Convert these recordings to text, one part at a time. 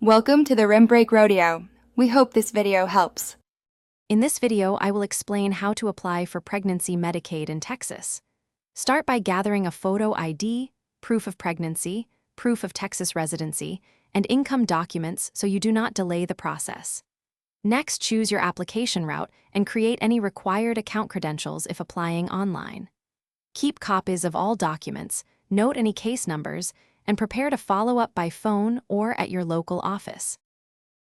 Welcome to the Rim Break Rodeo. We hope this video helps. In this video, I will explain how to apply for pregnancy Medicaid in Texas. Start by gathering a photo ID, proof of pregnancy, proof of Texas residency, and income documents so you do not delay the process. Next, choose your application route and create any required account credentials if applying online. Keep copies of all documents, note any case numbers, and prepare to follow up by phone or at your local office.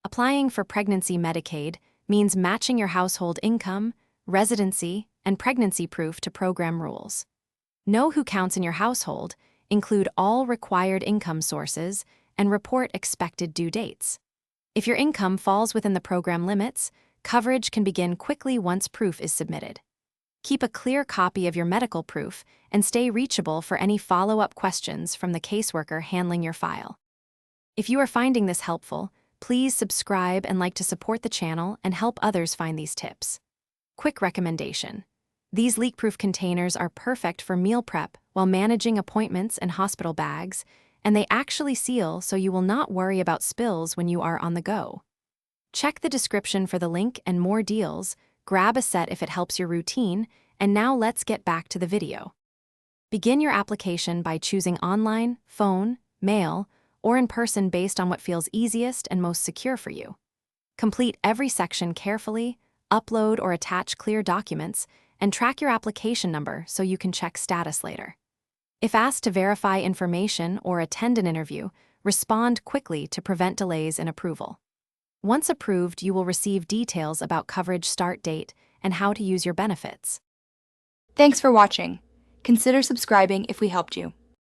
Applying for pregnancy Medicaid means matching your household income, residency, and pregnancy proof to program rules. Know who counts in your household, include all required income sources, and report expected due dates. If your income falls within the program limits, coverage can begin quickly once proof is submitted. Keep a clear copy of your medical proof and stay reachable for any follow-up questions from the caseworker handling your file. If you are finding this helpful, please subscribe and like to support the channel and help others find these tips. Quick recommendation. These leak-proof containers are perfect for meal prep while managing appointments and hospital bags, and they actually seal so you will not worry about spills when you are on the go. Check the description for the link and more deals, grab a set if it helps your routine, and now let's get back to the video. Begin your application by choosing online, phone, mail, or in person based on what feels easiest and most secure for you. Complete every section carefully, upload or attach clear documents, and track your application number so you can check status later. If asked to verify information or attend an interview, respond quickly to prevent delays in approval. Once approved, you will receive details about coverage start date and how to use your benefits. Thanks for watching. Consider subscribing if we helped you.